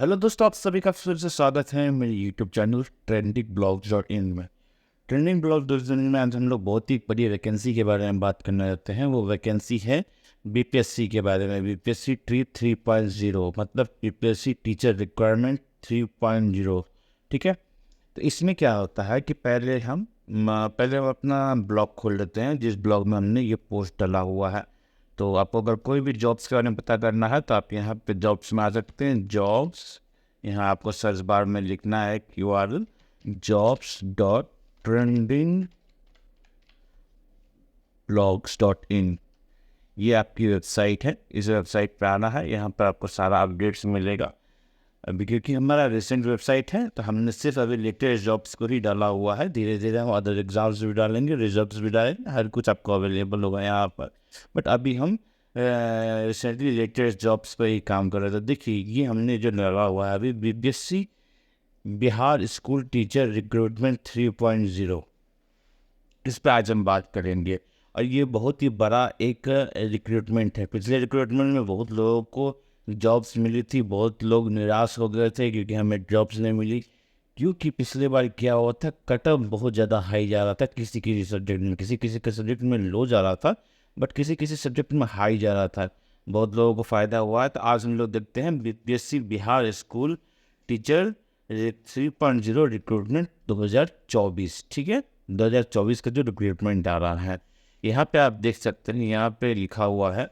Hello दोस्तों, आप सभी का फिर से स्वागत है मेरे यूट्यूब चैनल trendingblogs.in में। ट्रेंडिंग ब्लॉग में आज हम लोग बहुत ही बड़ी वैकेंसी के बारे में बात करने जाते हैं। वो वैकेंसी है बीपीएससी के बारे में। बीपीएससी टी 3.0 मतलब बीपीएससी टीचर रिक्वायरमेंट 3.0। ठीक है, तो इसमें क्या होता है कि पहले हम अपना ब्लॉग खोल लेते हैं, जिस ब्लॉग में हमने ये पोस्ट डाला हुआ है। तो आपको अगर कोई भी जॉब्स के बारे में पता करना है तो आप यहाँ पे जॉब्स में आ सकते हैं। जॉब्स, यहाँ आपको सर्च बार में लिखना है URL jobs.trendingblogs.in। ये आपकी वेबसाइट है। इस वेबसाइट पे आना है, यहाँ पर आपको सारा अपडेट्स मिलेगा। अभी क्योंकि हमारा रिसेंट वेबसाइट है तो हमने सिर्फ अभी लेटेस्ट जॉब्स को ही डाला हुआ है। धीरे धीरे हम अदर एग्जाम्स भी डालेंगे, रिजल्ट्स भी डालेंगे, हर कुछ आपको अवेलेबल होगा यहाँ पर। बट अभी हम रिसेंटली लेटेस्ट जॉब्स पर ही काम कर रहे थे। देखिए, ये हमने जो डाला हुआ है अभी BPSC Bihar school teacher recruitment 3.0, इस पर आज हम बात करेंगे। और ये बहुत ही बड़ा एक रिक्रूटमेंट है। पिछले रिक्रूटमेंट में बहुत लोगों को जॉब्स मिली थी, बहुत लोग निराश हो गए थे क्योंकि हमें जॉब्स नहीं मिली। क्योंकि पिछले बार क्या हुआ था, कट ऑफ बहुत ज़्यादा हाई जा रहा था। किसी किसी सब्जेक्ट में, किसी किसी के सब्जेक्ट में लो जा रहा था, बट किसी किसी सब्जेक्ट में हाई जा रहा था। बहुत लोगों को फ़ायदा हुआ है। तो आज हम लोग देखते हैं BPSC Bihar school teacher 3.0 recruitment 2024। ठीक है, 2024 का जो रिक्रूटमेंट आ रहा है, यहाँ पे आप देख सकते हैं। यहाँ पे लिखा हुआ है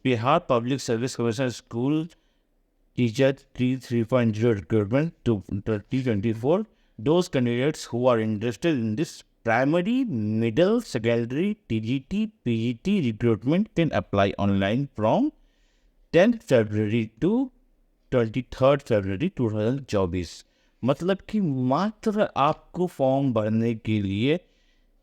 Bihar public service commission school teacher 3.0 recruitment 2024। Those candidates who are interested in this primary, middle, secondary, TGT, PGT recruitment can apply online from 10th February to 23rd February 2024। मतलब कि मात्र आपको फॉर्म भरने के लिए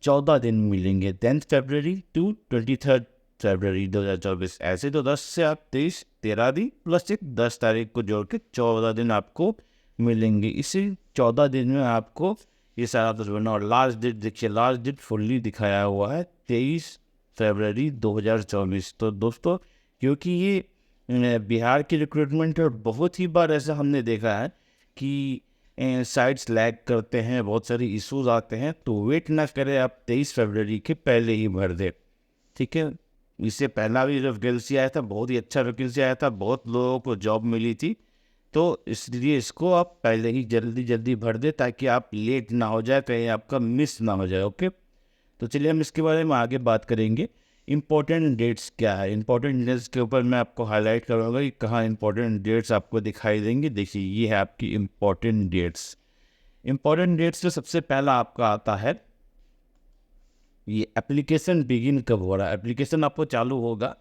14 दिन मिलेंगे। 10th February to 23rd February 2024। ऐसे तो 10 से आप 13 दिन प्लस एक 10 तारीख को जोड़ के 14 दिन आपको मिलेंगे। इसी 14 दिन में आपको ये सारा कुछ बनना। और लास्ट डेट देखिए, लास्ट डेट फुल्ली दिखाया हुआ है 23 फरवरी 2024। तो दोस्तों, क्योंकि ये बिहार की रिक्रूटमेंट और बहुत ही बार ऐसा हमने देखा है कि साइट्स लैग करते हैं, बहुत सारी इश्यूज आते हैं, तो वेट ना करें, आप 23 फरवरी के पहले ही भर दें। ठीक है, इससे पहला भी जब वैकेंसी आया था, बहुत ही अच्छा वैकेंसी आया था, बहुत लोगों को जॉब मिली थी। तो इसलिए इसको आप पहले ही जल्दी जल्दी भर दें ताकि आप लेट ना हो जाए, कहीं आपका मिस ना हो जाए। ओके, तो चलिए हम इसके बारे में आगे बात करेंगे। इम्पोर्टेंट डेट्स क्या है, इम्पोर्टेंट डेट्स के ऊपर मैं आपको हाईलाइट करूँगा कि कहाँ इम्पोर्टेंट डेट्स आपको दिखाई देंगे। देखिए, ये है आपकी इम्पोर्टेंट डेट्स। इम्पोर्टेंट डेट्स तो सबसे पहला आपका आता है, ये एप्लीकेशन बिगिन कब हो रहा है। एप्लीकेशन आपको चालू होगा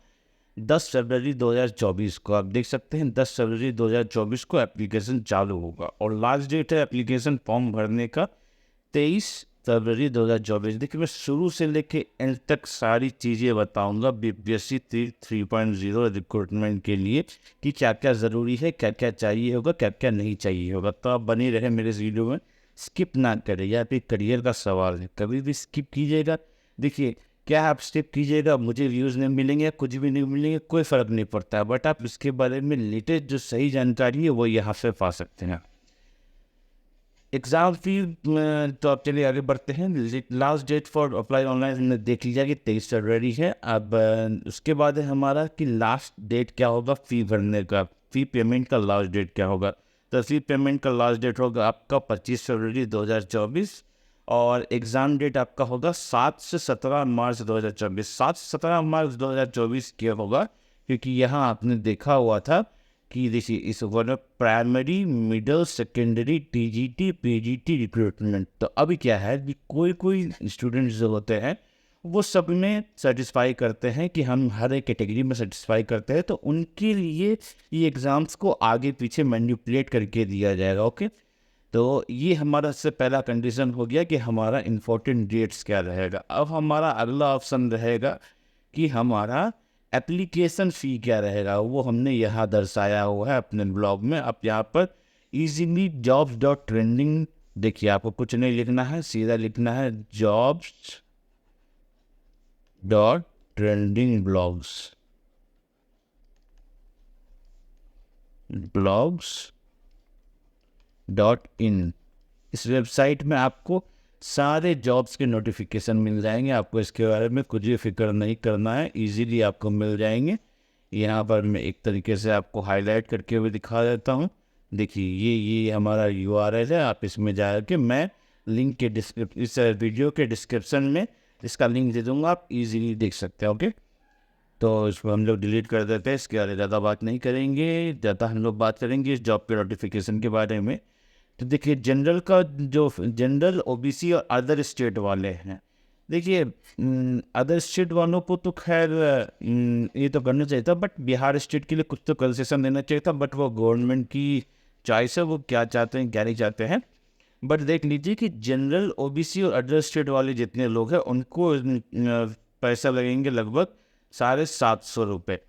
10 फरवरी 2024 को। आप देख सकते हैं 10 फरवरी 2024 को एप्लीकेशन चालू होगा। और लास्ट डेट है एप्लीकेशन फॉर्म भरने का 23 फरवरी 2024। देखिए, मैं शुरू से लेके एंड तक सारी चीज़ें बताऊंगा बीपीएससी 3.0 रिक्रूटमेंट के लिए कि क्या क्या ज़रूरी है, क्या क्या चाहिए होगा, क्या क्या नहीं चाहिए होगा। तो आप बने रहे मेरे इस वीडियो में, स्किप ना करें। यह आपके करियर का सवाल है, कभी भी स्किप कीजिएगा। देखिए, क्या आप स्किप कीजिएगा, मुझे व्यूज़ नहीं मिलेंगे, कुछ भी नहीं मिलेंगे, कोई फ़र्क नहीं पड़ता है। बट आप इसके बारे में लेटेस्ट जो सही जानकारी है वो यहाँ से पा सकते हैं। एग्ज़ाम फी, तो आप चलिए आगे बढ़ते हैं। Last date for apply online हमने देख लिया कि 23 फरवरी है। अब उसके बाद है हमारा कि लास्ट डेट क्या होगा फ़ी भरने का, फ़ी पेमेंट का लास्ट डेट क्या होगा। तो फ़ी पेमेंट का लास्ट डेट होगा आपका 25 फरवरी 2024। और एग्ज़ाम डेट आपका होगा 7 से 17 मार्च 2024। 7 से 17 मार्च 2024 क्या होगा, क्योंकि यहाँ आपने देखा हुआ था कि देखिए इस one primary, middle, secondary, TGT, PGT recruitment. तो अभी क्या है कि कोई कोई स्टूडेंट्स जो होते हैं वो सब में सेटिस्फाई करते हैं कि हम हर एक कैटेगरी में सेटिस्फाई करते हैं, तो उनके लिए ये एग्ज़ाम्स को आगे पीछे मैनिपुलेट करके दिया जाएगा। ओके, तो ये हमारा सबसे पहला कंडीशन हो गया कि हमारा इम्पोर्टेंट डेट्स क्या रहेगा। अब हमारा अगला ऑप्शन रहेगा कि हमारा एप्लीकेशन फ़ी क्या रहेगा। वो हमने यहाँ दर्शाया हुआ है अपने ब्लॉग में। आप यहाँ पर इजीली जॉब्स डॉट ट्रेंडिंग, देखिए आपको कुछ नहीं लिखना है, सीधा लिखना है jobs dot trending blogs ecom.in। इस वेबसाइट में आपको सारे जॉब्स के नोटिफिकेशन मिल जाएंगे। आपको इसके बारे में कुछ भी फिक्र नहीं करना है, इजीली आपको मिल जाएंगे। यहाँ पर मैं एक तरीके से आपको हाईलाइट करके हुए दिखा देता हूँ। देखिए ये हमारा URL है। आप इसमें जा के, मैं लिंक के इस वीडियो के डिस्क्रिप्शन में इसका लिंक दे दूँगा, आप इजीली देख सकते हैं। ओके, तो इसको हम लोग डिलीट कर देते हैं। इसके बारे में ज़्यादा बात नहीं करेंगे, ज़्यादा हम लोग बात करेंगे इस जॉब के नोटिफिकेशन के बारे में। तो देखिए जनरल का जो जनरल, OBC और अदर स्टेट वाले हैं, देखिए अदर स्टेट वालों को तो खैर ये तो करना चाहिए था, बट बिहार स्टेट के लिए कुछ तो कंसेशन देना चाहिए था। बट वो गवर्नमेंट की चॉइस है, वो क्या चाहते हैं क्या नहीं चाहते हैं। बट देख लीजिए कि जनरल, OBC और अदर स्टेट वाले जितने लोग हैं उनको पैसा लगेंगे लगभग 750 रुपये।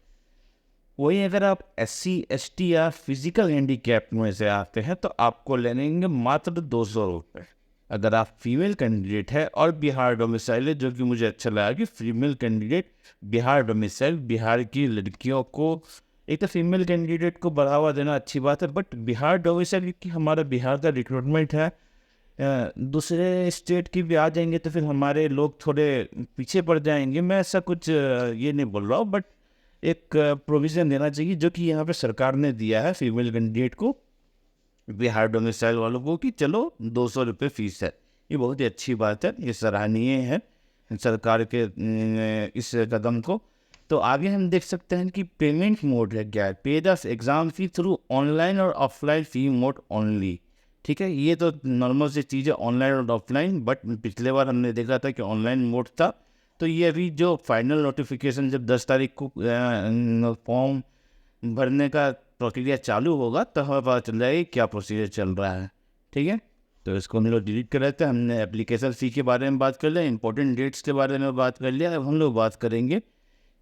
वही अगर आप SC ST या फिजिकल हैंडीकैप में से आते हैं तो आपको लेंगे मात्र 200 रुपये। अगर आप फीमेल कैंडिडेट है और बिहार डोमिसाइल है, जो कि मुझे अच्छा लगा कि female candidate Bihar domicile, Bihar की लड़कियों को, एक तो फीमेल कैंडिडेट को बढ़ावा देना अच्छी बात है, बट बिहार डोमिसाइल क्योंकि हमारा बिहार का रिक्रूटमेंट है, दूसरे स्टेट की भी आ जाएंगे तो फिर हमारे लोग थोड़े पीछे पड़ जाएंगे। मैं ऐसा कुछ ये नहीं बोल रहा हूँ, बट एक प्रोविज़न देना चाहिए जो कि यहाँ पे सरकार ने दिया है फीमेल कैंडिडेट को, बिहार डोमिसाइल वालों को, कि चलो 200 रुपये फीस है। ये बहुत ही अच्छी बात है, ये सराहनीय है सरकार के इस कदम को। तो आगे हम देख सकते हैं कि पेमेंट मोड है क्या है, पे the exam fee through online और ऑफलाइन फी मोड ओनली। ठीक है, ये तो नॉर्मल सी चीज़ है, ऑनलाइन और ऑफलाइन। बट पिछले बार हमने देखा था कि ऑनलाइन मोड था, तो ये अभी जो फाइनल नोटिफिकेशन जब 10 तारीख को फॉर्म भरने का प्रक्रिया चालू होगा तो हमें पता चल जाएगी क्या प्रोसीजर चल रहा है। ठीक है, तो इसको हम लोग डिलीट कर लेते हैं। हमने एप्लीकेशन फ़ी के बारे में बात कर लिया, इंपॉर्टेंट डेट्स के बारे में बात कर लिया। अब हम लोग बात करेंगे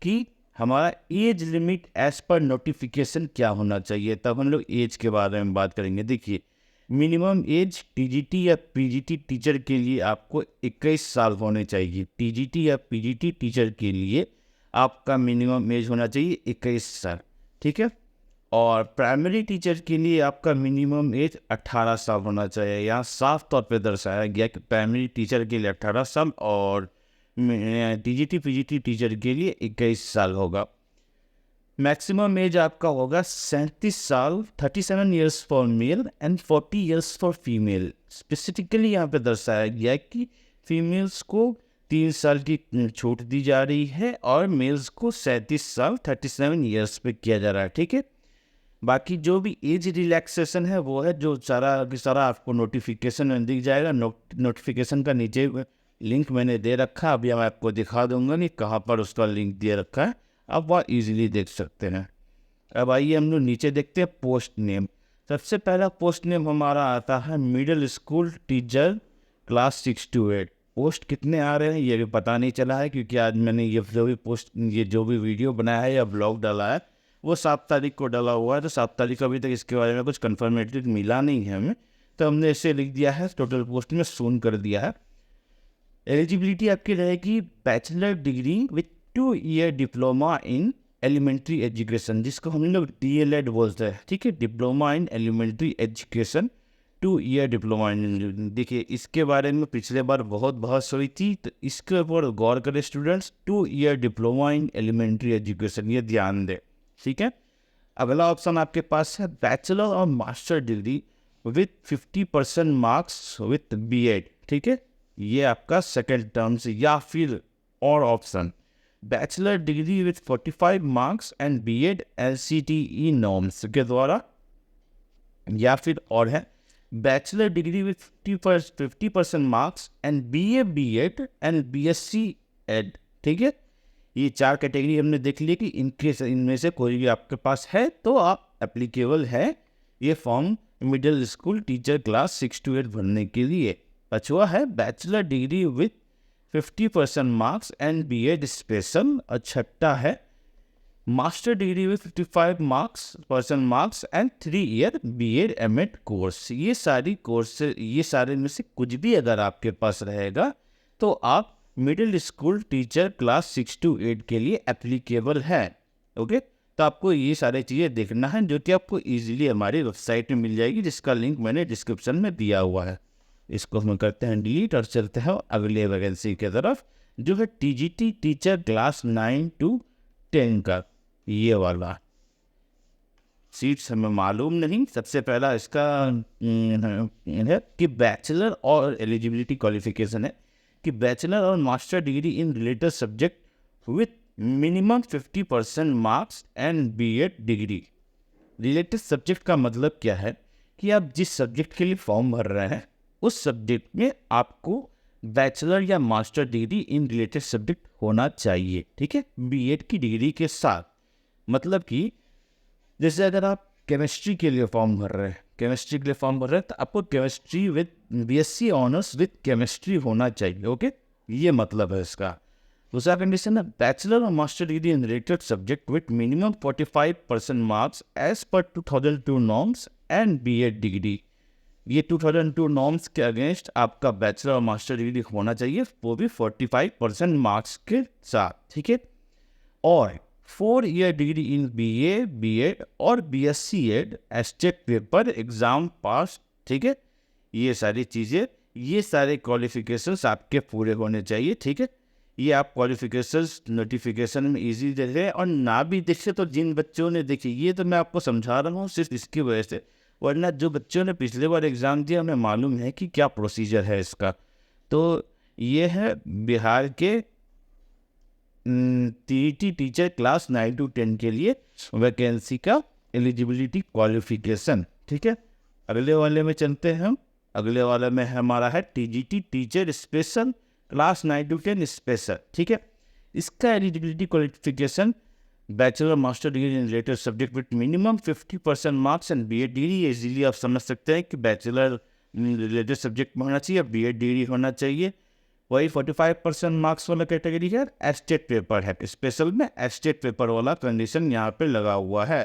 कि हमारा एज लिमिट एज पर नोटिफिकेशन क्या होना चाहिए, तब हम लोग एज के बारे में बात करेंगे। देखिए मिनिमम एज TGT या PGT टीचर के लिए आपको 21 साल होने चाहिए। TGT या PGT टीचर के लिए आपका मिनिमम एज होना चाहिए 21 साल। ठीक है, और प्राइमरी टीचर के लिए आपका मिनिमम एज 18 साल होना चाहिए। यहाँ साफ तौर पे दर्शाया गया कि प्राइमरी टीचर के लिए 18 साल और TGT PGT टीचर के लिए 21 साल होगा। मैक्सिमम एज आपका होगा 37 साल, 37 years for male and 40 years for female. Specifically यहाँ पे दर्शाया गया कि फीमेल्स को 3 साल की छूट दी जा रही है और मेल्स को 37 साल 37 ईयर्स पे किया जा रहा है। ठीक है, बाकी जो भी एज रिलैक्सेशन है वो है जो सारा आपको नोटिफिकेशन में दिख जाएगा। नोटिफिकेशन का नीचे लिंक मैंने दे रखा, अभी मैं आपको दिखा दूंगा कि कहाँ पर उसका लिंक दे रखा है, आप वह ईजिली देख सकते हैं। अब आइए हम लोग नीचे देखते हैं पोस्ट नेम। सबसे पहला पोस्ट नेम हमारा आता है middle school teacher class 6 to 8। Post कितने आ रहे हैं ये भी पता नहीं चला है, क्योंकि आज मैंने ये जो भी वीडियो बनाया है या ब्लॉग डाला है वो 7 तारीख को डाला हुआ है, तो 7 तारीख को अभी तक इसके बारे में कुछ कन्फर्मेटिव मिला नहीं है हमें, तो हमने इसे लिख दिया है, टोटल पोस्ट में शून्य कर दिया है। एलिजिबिलिटी आपकी रहेगी bachelor degree with 2 year diploma in elementary education, जिसको हम लोग DLED बोलते हैं। ठीक है, diploma in elementary education, 2 year diploma in. देखिए इसके बारे में पिछले बार बहुत बहस हुई थी, तो इसके ऊपर गौर करें students. 2 year diploma in elementary education, ये ध्यान दें। ठीक है, अगला ऑप्शन आपके पास है बैचलर और master degree with 50% marks with B.Ed। ठीक है, ये आपका सेकेंड टर्म से, या फिर और option bachelor degree with 45 marks and B.Ed LCTE norms के द्वारा, या फिर और है bachelor degree with 50% marks and BA B.Ed and BSc Ed। ठीक है, ये 4 कैटेगरी हमने देख ली कि इनमें से कोई भी आपके पास है तो आप एप्लीकेबल है ये form middle school teacher class 6 to 8 भरने के लिए। पांचवा है bachelor degree with 50% marks and B.Ed special, और छठा है master degree with 55% marks and 3 year B.Ed M.Ed course. ये सारे में से कुछ भी अगर आपके पास रहेगा तो आप middle school teacher class 6 to 8 के लिए एप्लीकेबल है। ओके, तो आपको ये सारी चीज़ें देखना है, जो कि आपको ईजिली हमारी वेबसाइट में मिल जाएगी, जिसका लिंक मैंने डिस्क्रिप्शन में दिया हुआ है। इसको हम करते हैं डिलीट और चलते हैं अगले वैकेंसी की तरफ, जो है टीजीटी टीचर क्लास 9 to 10 का। ये वाला सीट्स हमें मालूम नहीं। सबसे पहला इसका है कि बैचलर और एलिजिबिलिटी क्वालिफिकेशन है कि बैचलर और master degree in related subject with minimum 50% marks and BEd degree. Related subject का मतलब क्या है कि आप जिस सब्जेक्ट के लिए फॉर्म भर रहे हैं उस सब्जेक्ट में आपको बैचलर या master degree in related subject होना चाहिए, ठीक है, बीएड की डिग्री के साथ। मतलब कि जैसे अगर आप केमिस्ट्री के लिए फॉर्म भर रहे हैं, तो आपको chemistry with BSc honours with chemistry होना चाहिए, ओके, ये मतलब है इसका। दूसरा कंडीशन है बैचलर और master degree in related subject with minimum 45% marks as per 2002 norms and BEd degree. ये 2002 नॉर्म्स के अगेंस्ट आपका बैचलर और मास्टर डिग्री होना चाहिए, वो भी 45% मार्क्स के साथ, ठीक है। और 4 year degree in BA, BEd और BSc Ed state paper exam pass, ठीक है। ये सारी चीज़ें, ये सारे क्वालिफिकेशंस आपके पूरे होने चाहिए, ठीक है। ये आप क्वालिफिकेशंस नोटिफिकेशन में इजी देखें, और ना भी देखे तो जिन बच्चों ने देखे, ये तो मैं आपको समझा रहा हूँ सिर्फ इसकी वजह से, वरना जो बच्चों ने पिछले बार एग्ज़ाम दिया हमें मालूम है कि क्या प्रोसीजर है इसका। तो ये है बिहार के टीईटी टीचर क्लास 9 to 10 के लिए वैकेंसी का एलिजिबिलिटी क्वालिफिकेशन, ठीक है। अगले वाले में चलते हैं हम। अगले वाले में हमारा है TGT teacher special class 9 to 10 special, ठीक है। इसका eligibility qualification bachelor master degree in related subject with minimum 50% marks and BEd degree. Easily आप समझ सकते हैं कि बैचलर रिलेटेड सब्जेक्ट में होना चाहिए, बीएड डिग्री होना चाहिए। वही 45% मार्क्स वाला कैटेगरी है। एस्टेट पेपर है, स्पेशल में एस्टेट पेपर वाला कंडीशन यहाँ पे लगा हुआ है,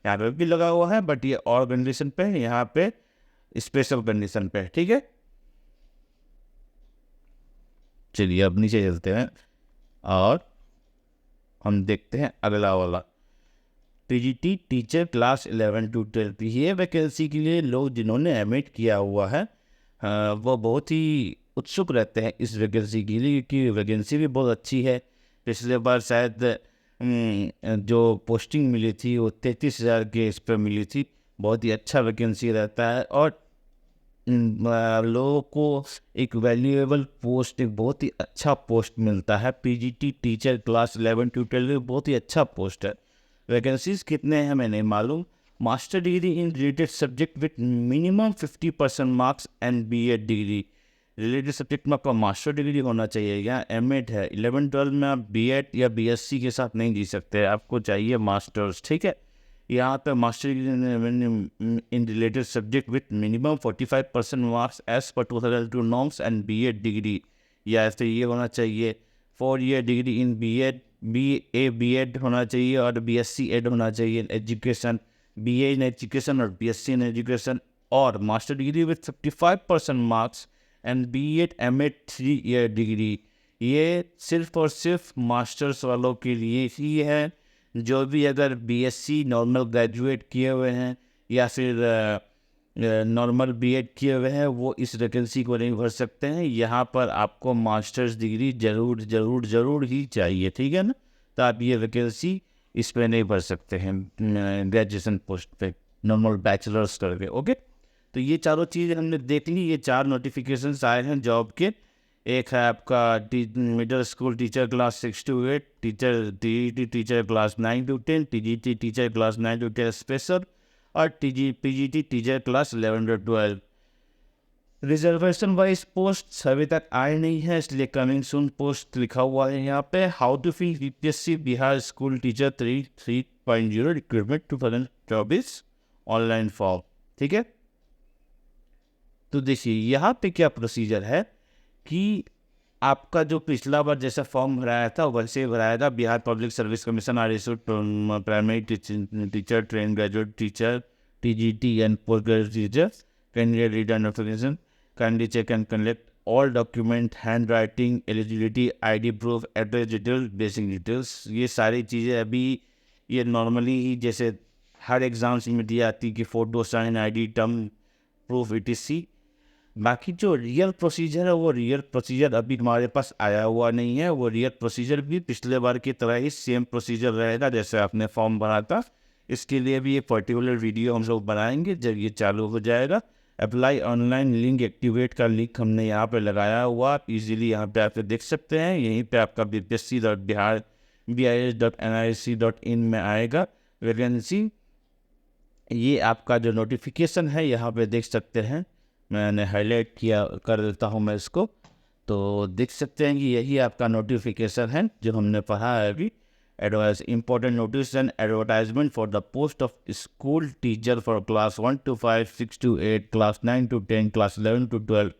यहाँ पे भी लगा हुआ है, बट ये और कंडीशन पे है, यहाँ पे स्पेशल कंडीशन पे, ठीक है। चलिए अब नीचे चलते हैं और हम देखते हैं अगला वाला टीजीटी टीचर क्लास 11 to 12। ये वैकेंसी के लिए लोग जिन्होंने एमएड किया हुआ है वो बहुत ही उत्सुक रहते हैं इस वैकेंसी के लिए, क्योंकि वैकेंसी भी बहुत अच्छी है। पिछले बार शायद जो पोस्टिंग मिली थी वो 33,000 के इस पर मिली थी। बहुत ही अच्छा वैकेंसी रहता है, और लोगों को एक वैल्यूएबल पोस्ट, एक बहुत ही अच्छा पोस्ट मिलता है। पीजीटी टीचर क्लास 11 to 12 बहुत ही अच्छा पोस्ट है। वैकेंसीज कितने हैं हमें नहीं मालूम। Master degree in related subject with minimum 50% marks and BEd degree. Related subject में आपका मास्टर डिग्री होना चाहिए, या एमएड है। 11-12 में आप बीएड या बीएससी के साथ नहीं जी सकते, आपको चाहिए मास्टर्स, ठीक है। यहाँ पे master in related subject with minimum 45% marks as per 2002 norms and BEd degree, या ऐसे ये होना चाहिए। 4 year degree in BEd, BEd होना चाहिए, और बीएससी एड होना चाहिए एजुकेशन, बीए इन एजुकेशन और बीएससी इन एजुकेशन, और master degree with 55% marks and BEd MEd 3 year degree. ये सिर्फ और सिर्फ मास्टर्स वालों के लिए ही है। जो भी अगर बीएससी नॉर्मल ग्रेजुएट किए हुए हैं या फिर नॉर्मल बीएड किए हुए हैं, वो इस वैकेंसी को नहीं भर सकते हैं। यहाँ पर आपको मास्टर्स डिग्री ज़रूर ही चाहिए, ठीक है ना। तो आप ये वैकेंसी इस पर नहीं भर सकते हैं ग्रेजुएशन पोस्ट पे, नॉर्मल बैचलर्स करके, ओके। तो ये चारों चीज़ें हमने देख ली। ये 4 नोटिफिकेशंस आए हैं जॉब के। एक है आपका middle school teacher class 6 to 8, TGT teacher class 9 to 10, TGT teacher class 9 to 10 special, और PGT teacher class 11 to 12। Reservation wise post अभी तक आए नहीं है, इसलिए कमिंग सून पोस्ट लिखा हुआ है यहाँ पे। How to fill UPSC Bihar school teacher 3.0 recruitment 2024 online form, ठीक है। तो देखिए यहाँ पे क्या प्रोसीजर है कि आपका जो पिछला बार जैसा फॉर्म भराया था वैसे ही भराया था। Bihar public service commission are issue primary teacher, train graduate teacher, TGT and post graduate teacher candidate reader notification, kindly check and collect all document, hand writing, eligibility, ID proof, address details, basic details. ये सारी चीज़ें अभी ये normally ही जैसे हर exams में दी जाती है कि photo, sign, ID, term proof etc। बाकी जो रियल प्रोसीजर है वो रियल प्रोसीजर अभी हमारे पास आया हुआ नहीं है। वो रियल प्रोसीजर भी पिछले बार की तरह ही सेम प्रोसीजर रहेगा जैसे आपने फॉर्म भरा था। इसके लिए भी एक पर्टिकुलर वीडियो हम लोग बनाएंगे जब ये चालू हो जाएगा। अप्लाई ऑनलाइन लिंक एक्टिवेट का लिंक हमने यहाँ पे लगाया हुआ, आप इजीली यहाँ पे आप देख सकते हैं। यहीं पे आपका bpsc.bihar.bis.nic.in में आएगा वैकेंसी। ये आपका जो नोटिफिकेशन है यहाँ पे देख सकते हैं, मैंने हाईलाइट किया कर देता हूँ मैं इसको, तो देख सकते हैं कि यही आपका नोटिफिकेशन है जो हमने पढ़ा है अभी। Advice important notice and advertisement for the post of school teacher for class 1 to 5, 6 to 8, class 9 to 10, class 11 to 12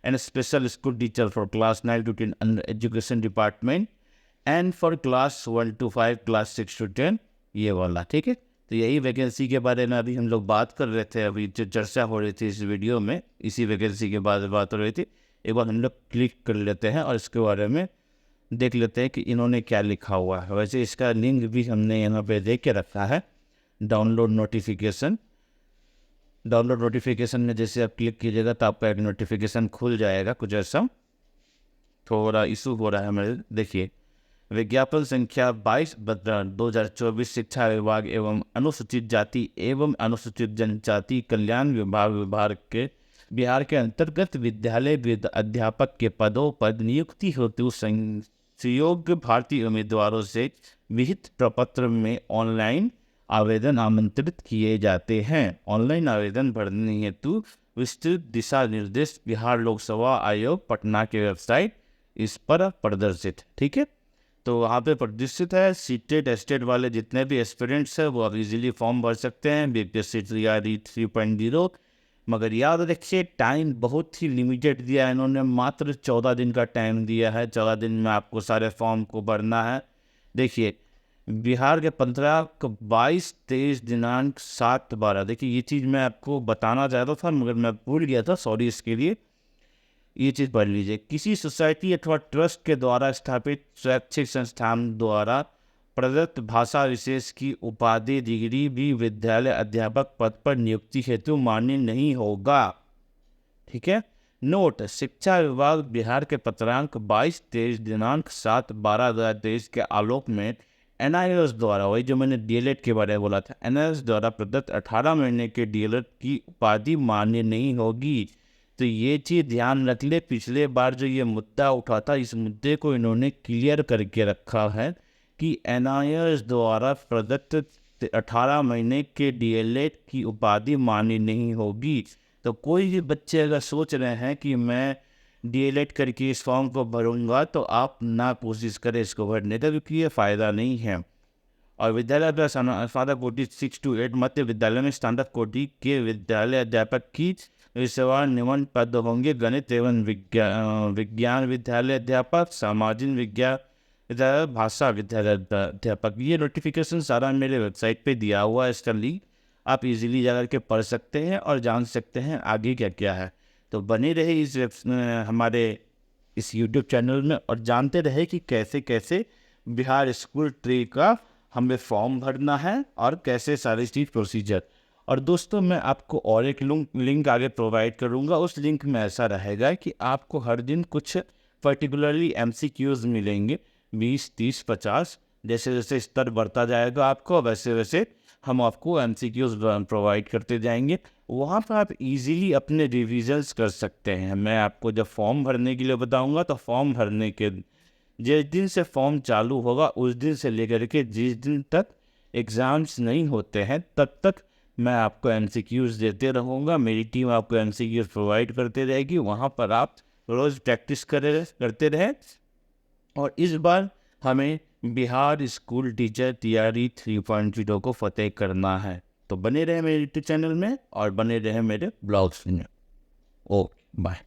and special school teacher for class 9 to 10 under education department and for class 1 to 5, class 6 to 10, ये वाला। ठीक है, तो यही vacancy के बारे में अभी हम लोग बात कर रहे थे, अभी जो चर्चा हो रही थी इस वीडियो में, इसी वैकेंसी के बारे में बात हो रही थी। एक बार हम लोग क्लिक कर लेते हैं और इसके बारे में देख लेते हैं कि इन्होंने क्या लिखा हुआ है। वैसे इसका लिंक भी हमने यहाँ पे देख के रखा है, डाउनलोड नोटिफिकेशन। डाउनलोड नोटिफिकेशन में जैसे आप क्लिक कीजिएगा तो आपका एक नोटिफिकेशन खुल जाएगा। कुछ ऐसा थोड़ा इशू हो रहा है मेरे, देखिए। विज्ञापन संख्या 22/2024 शिक्षा विभाग एवं अनुसूचित जाति एवं अनुसूचित जनजाति कल्याण विभाग के बिहार के अंतर्गत विद्यालय अध्यापक के पदों पर नियुक्ति हेतु संयोग्य भारतीय उम्मीदवारों से विहित प्रपत्र में ऑनलाइन आवेदन आमंत्रित किए जाते हैं। ऑनलाइन आवेदन भरने हेतु विस्तृत दिशा निर्देश बिहार लोक सेवा आयोग पटना के वेबसाइट इस पर प्रदर्शित। ठीक है, तो वहाँ पे प्रदर्शित है। सीटेड एस्टेट वाले जितने भी एस्पिरेंट्स हैं वो अब इजीली फॉर्म भर सकते हैं बीपीएससी 3.0। मगर याद रखिए टाइम बहुत ही लिमिटेड दिया है इन्होंने, मात्र 14 दिन का टाइम दिया है। 14 दिन में आपको सारे फॉर्म को भरना है। देखिए बिहार के 15, 22, 23 दिनांक 7, 12, देखिए ये चीज़ मैं आपको बताना चाहता था मगर मैं भूल गया था, सॉरी इसके लिए। ये चीज़ पढ़ लीजिए, किसी सोसाइटी अथवा ट्रस्ट के द्वारा स्थापित स्वैच्छिक संस्थान द्वारा प्रदत्त भाषा विशेष की उपाधि डिग्री भी विद्यालय अध्यापक पद पर नियुक्ति हेतु मान्य नहीं होगा। ठीक है, नोट, शिक्षा विभाग बिहार के पत्रांक 22-23 दिनांक 7/12/2023 के आलोक में NIOS द्वारा, वही जो मैंने DLED के बारे में बोला था, NIOS द्वारा प्रदत्त 18 महीने के DLED की उपाधि मान्य नहीं होगी। तो ये चीज़ ध्यान रख ले, पिछले बार जो ये मुद्दा उठा था इस मुद्दे को इन्होंने क्लियर करके रखा है कि NIOS द्वारा प्रदत्त 18 महीने के DLED की उपाधि मान्य नहीं होगी। तो कोई भी बच्चे अगर सोच रहे हैं कि मैं DLED करके इस फॉर्म को भरूंगा तो आप ना कोशिश करें इसको भरने का, क्योंकि ये फ़ायदा नहीं है। और विद्यालय स्नातक कोटि 6 to 8 मध्य विद्यालय में स्नातक कोटि के विद्यालय अध्यापक की सेवा निम्न पद होंगे: गणित एवं विज्ञान विद्यालय अध्यापक, सामाजिक विज्ञान विद्यालय, भाषा विद्यालय अध्यापक। ये नोटिफिकेशन सारा मेरे वेबसाइट पे दिया हुआ है, इसका लिंक आप इजीली जाकर के पढ़ सकते हैं और जान सकते हैं आगे क्या क्या है। तो बने रहे हमारे इस यूट्यूब चैनल में और जानते रहे कि कैसे कैसे बिहार स्कूल ट्री का हमें फॉर्म भरना है और कैसे सारी चीज़ प्रोसीजर। और दोस्तों मैं आपको और एक लिंक आगे प्रोवाइड करूंगा। उस लिंक में ऐसा रहेगा कि आपको हर दिन कुछ पर्टिकुलरली MCQs मिलेंगे, 20, 30, 50, जैसे जैसे स्तर बढ़ता जाएगा आपको वैसे वैसे हम आपको MCQs प्रोवाइड करते जाएंगे। वहाँ पर आप इजीली अपने रिविजन्स कर सकते हैं। मैं आपको जब फॉर्म भरने के लिए बताऊँगा तो फॉर्म भरने के जिस दिन से फॉर्म चालू होगा उस दिन से लेकर के जिस दिन तक एग्ज़ाम्स नहीं होते हैं तब तक मैं आपको MCQs देते रहूँगा। मेरी टीम आपको MCQs प्रोवाइड करते रहेगी, वहाँ पर आप रोज़ प्रैक्टिस करते रहें। और इस बार हमें बिहार स्कूल टीचर TRE 3.0 को फतेह करना है। तो बने रहे मेरे यूट्यूब चैनल में और बने रहे मेरे ब्लॉग्स में। Okay bye.